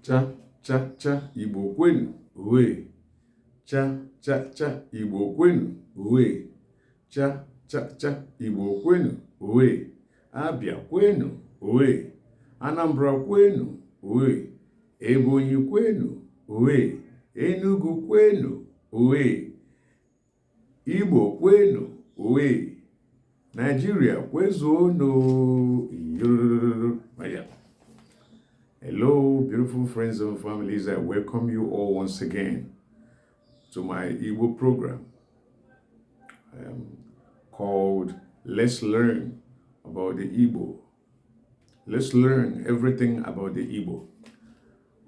Cha cha cha Igbo kwenu uwe. Cha cha cha Igbo kwenu uwe. Cha cha cha Igbo kwenu uwe. Abia kwenu uwe. Anambra kwenu uwe. Ebonyi kwenu uwe. Enugu kwenu uwe. Igbo kwenu uwe. Nigeria kwezuonu. Hello, beautiful friends and families. I welcome you all once again to my Igbo program called Let's Learn About the Igbo. Let's learn everything about the Igbo.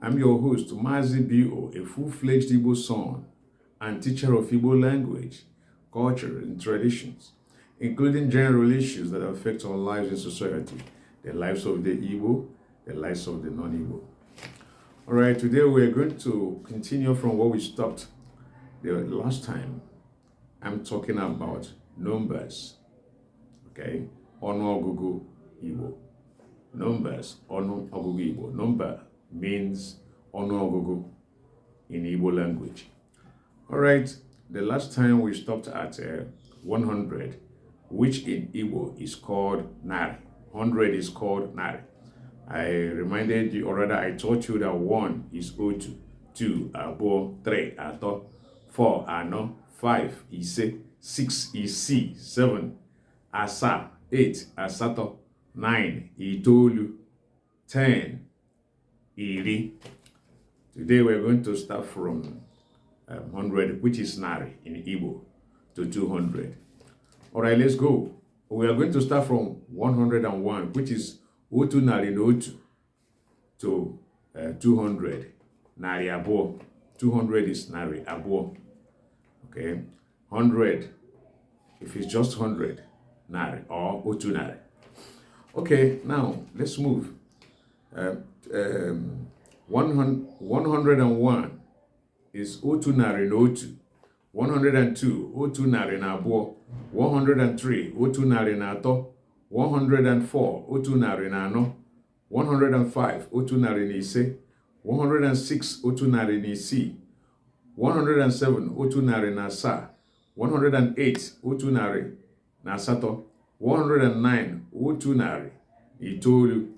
I'm your host, Mazi B.O., a full-fledged Igbo son and teacher of Igbo language, culture, and traditions, including general issues that affect our lives in society, the lives of the Igbo, the lives of the non-Igbo. All right, today we're going to continue from where we stopped the last time. I'm talking about numbers, okay? ONUOGUGU Igbo. Numbers, ONUOGUGU Igbo. Number means ONUOGUGU in Igbo language. All right, the last time we stopped at 100, which in Igbo is called Nari. 100 is called Nari. I reminded you, or rather I taught you that 1 is Otu, 2 Abo, 3 Ato, 4 Ano, 5 Ise, 6 Isi, 7 Asa, 8 Asato, 9 Itolu, 10 Iri. Today we're going to start from 100, which is Nari in Igbo, to 200. All right, let's go. We are going to start from 101, which is Otu Nari Otu, to 200. Nari Abo. 200 is Nari Abo. Okay. 100, if it's just 100, Nari or Otu Nari. Okay, now let's move. 101 is Otu Nari Otu. 102, Otu Nari Abo. 103, Otu Nari Ato. 104, Otu Nari Ano. 105, Otu Nari Ise. 106, Otu Nari Isi. 107, Otu Nari Asa. 108, Otu Nari Asato. 109, Otu Nari Itolu.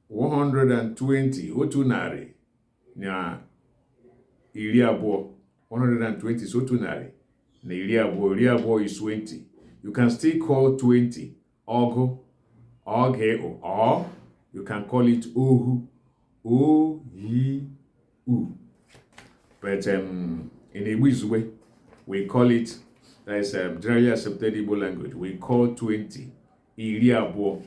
120, Otu Nari na iri abụọ. 120 is Otu Nari na iri abụọ. Iri abụọ is 20. You can still call 20 Ogu, Oge, or you can call it Ohu, O-Yi-U. But in Igbo, we call it, that is generally accepted Igbo language, we call 20 Iri Abo.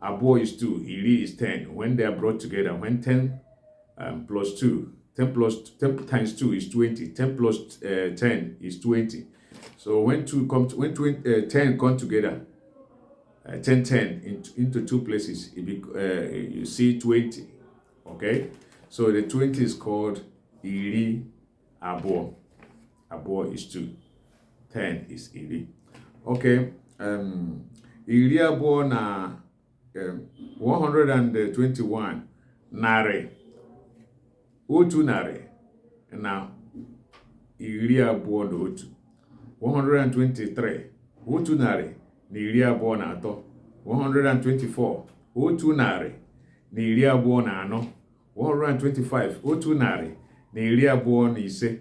Abo is 2, Iri is 10. When they are brought together, when 10 plus 2, 10 times 2 is 20. 10 plus 10 is 20. So when 10 come together, 10 into two places, you see 20. Okay, so the 20 is called Iri Abo. Abo is 2. 10 is Iri. Okay, Iri Abo na 121 Nari. Otu Nari na iri abụọ na otu. 123, Otu Nari na iri abụọ na atọ. 124, Otu Nari na iri abụọ na anọ. 125, Otu Nari na iri abụọ na ise.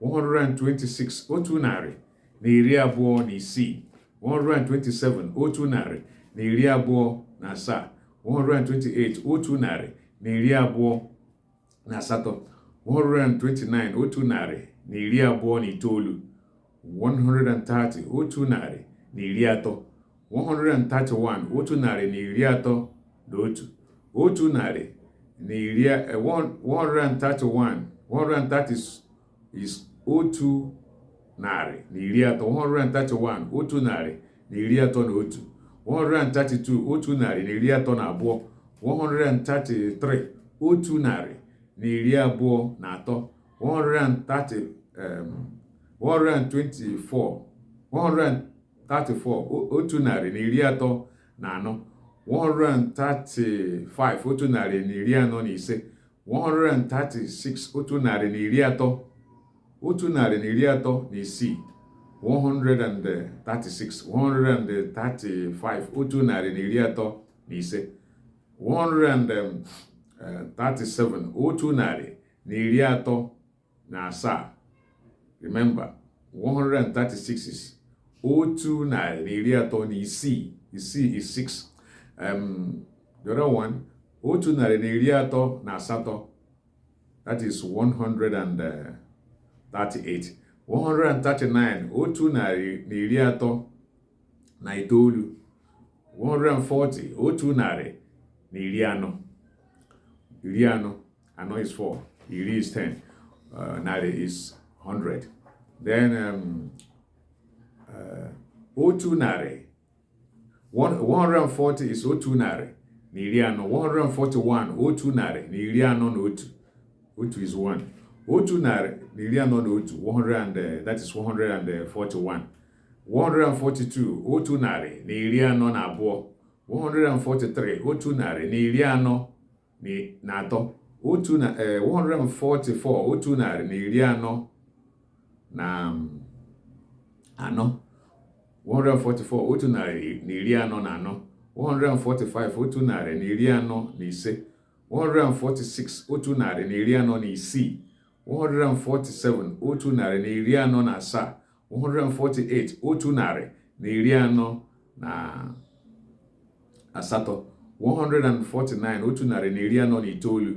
126, Otu Nari na iri abụọ na isii. 127, Otu Nari na iri abụọ na asaa. 128, Otu Nari na iri abụọ na asatọ. 129, Otu Nari na iri abụọ na itoolu. 130, Otu Nari na iri atọ. 131, Otu Nari na iri atọ na otu. Otu Nari na iri 131. 130 is Otu Nari na iri atọ. 131, Otu Nari na iri atọ na otu. 132, Otu Nari na iri atọ na abụọ. 133, Otu Nari na iri abụọ na atọ. 134, Otu Nari na iri atọ na anọ. 135 otu narị na iri anọ na ise, 136 otu narị na iri atọ, otu narị na iri atọ na isii, 136, 135 otu narị na iri atọ na ise, 137 otu narị na iri atọ na asaa. Remember, 136 is otu narị na iri atọ na isii. Isii is 6. The other one, otu narị na iri atọ na asatọ. That is 138. 139, otu narị na iri atọ na itoolu. 140, otu narị na iri anọ. Iri anọ, anọ is 4. Iri is 10. Narị is 100. Then otu narị. 140 is otu narị na iri anọ. 141, otu narị na iri anọ na otu. Otu is 1. Otu narị na iri anọ na otu. 100, that is 141. 142, otu narị na iri anọ na abụọ. 143, otu narị na iri anọ na atọ. 144, otu narị na iri anọ na anọ. 144, otu narị na iri anọ na anọ. 145, otu narị na iri anọ na ise. 146, otu narị na iri anọ na isii. 147, otu narị na iri anọ na asaa. 148, otu narị na iri anọ na asatọ. 149, otu narị na iri anọ na itoolu.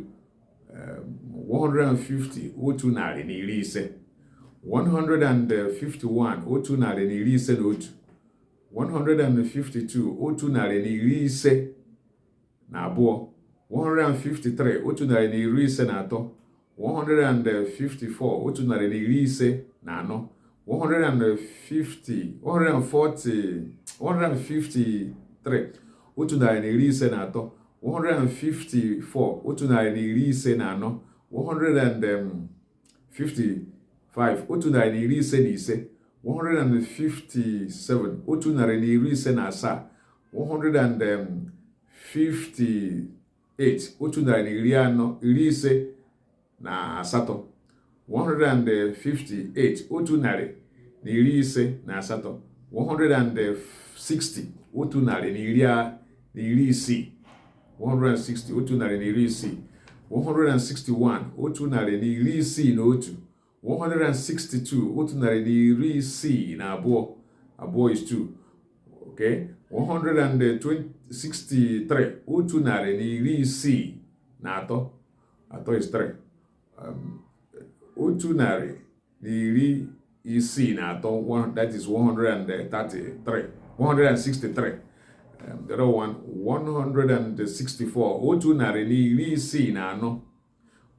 150, otu narị na iri ise. 151, otu narị na iri ise na otu. 152, otu narị na iri ise na abụọ. 153, otu narị na iri ise na atọ. 154, otu narị na iri ise na anọ. 153, otu narị na iri ise na atọ. 154, otu narị na iri ise na anọ. 155, otu narị na iri ise na ise. 157, otu narị na iri ise na asaa. 158, otu narị na iri ise na asatọ. 158, otu narị na iri ise na asatọ. 160, otu narị na iri isii. 160, otu narị na iri isii. 161, otu narị na iri isii na otu. 162, otu narị na iri isii na abụọ. Abụọ is 2. Okay? 163, otu narị na iri isii na atọ. Atọ is 3. Otu narị na iri isii na atọ. That is 133. 163. The other one, 164, otu narị na iri isii na anọ.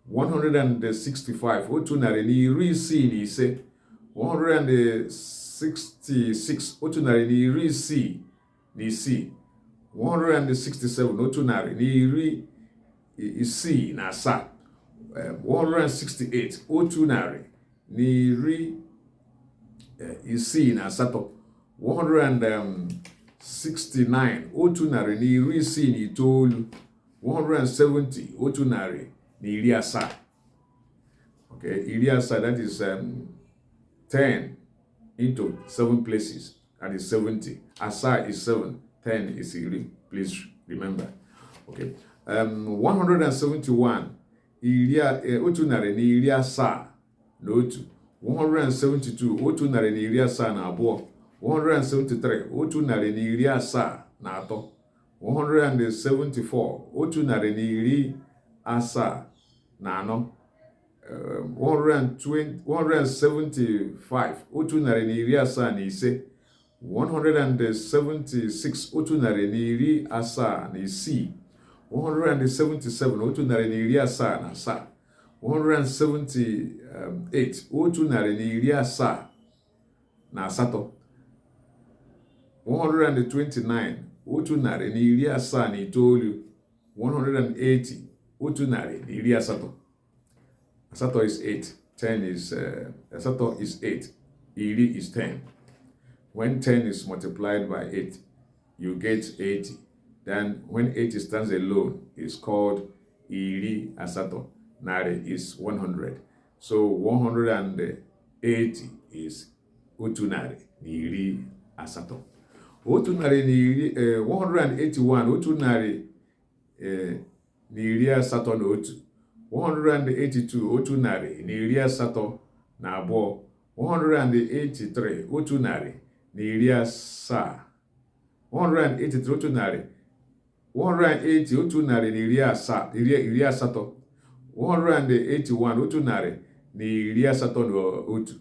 165, otu narị na iri isii na ise. 166, otu narị na iri isii na isii. 167, otu narị na iri isii na asaa. 168, otu narị na iri isii na asatọ. 169, otu narị na iri isii na itoolu. 170, otu narị na iri asaa. Okay, iri asaa, that is 10 into 7 places. That is 70. Asaa is 7. 10 is iri. Please remember. Okay. 171, otu narị na iri asaa na otu. 172, otu narị na iri asaa na abụọ. 173, otu narị na iri asaa na atọ. 174, otu narị na iri asaa na anọ. 175, otu narị na iri asaa na ise. 176, otu narị na iri asaa na isii. 177, otu narị na iri asaa na asaa. 178, otu narị na iri asaa na asatọ. 129, otu narị na iri asaa na itoolu. 180, otu narị na iri asatọ. Asatọ is 8. 10 is asatọ is 8. Iri is 10. When 10 is multiplied by 8, you get 80. Then when 80 stands alone, it's called iri asato. Nari is 100. So 180 is otu nari na iri asato. Otu nari na iri 181 otu nari na iri asato na otu. 182 otu nari na iri asato na abụọ. 183 otu nari na iri asaa. 183 otu nari. 180 otu nari na iri asatọ. 181 otu nari na iri asatọ na otu.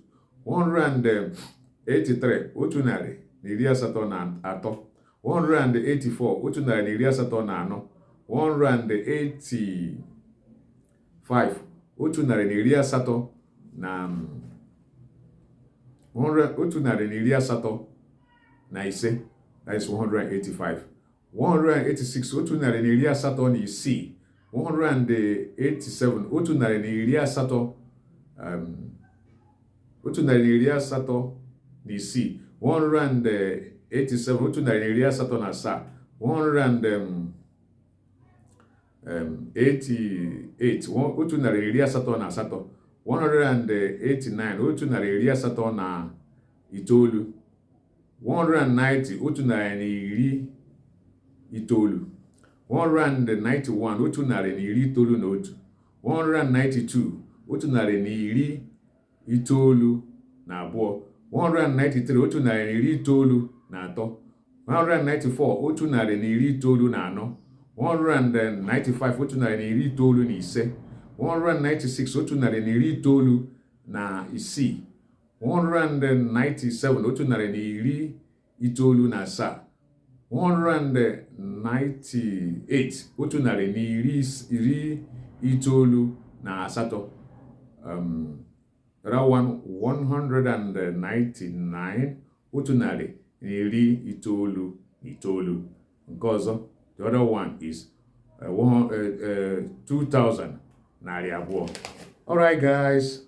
183 otu nari na iri asatọ na atọ. 184 otu nari na iri asatọ na anọ. 185 otu nari na iri asatọ na otu nari na iri asatọ na ise. That is 185. 186 otu nari na iri asatọ na isii. 187 otu nari na iri asatọ otu nari na iri asatọ na isii. 187 otu nari na iri asatọ na asaa. 188 otu nari na iri asatọ na asatọ. 189 otu nari na iri asatọ na itoolu. 190 otu nari na iri itoolu. 191 otu nari na iri itoolu na otu. 192 otu nari na iri itoolu na abụọ. 193 otu nari na iri itoolu na atọ. 194 otu nari na iri itoolu na anọ. 195 otu nari na iri itoolu na ise. 196 otu nari na iri itoolu na isii. 197 otu nari na iri itoolu na asaa. 198 otu nari na iri itoolu na asatọ. That one 199 otu nari na iri itoolu na itoolu. Nke ọzọ, the other one is 2000 narị abụọ. All right, guys.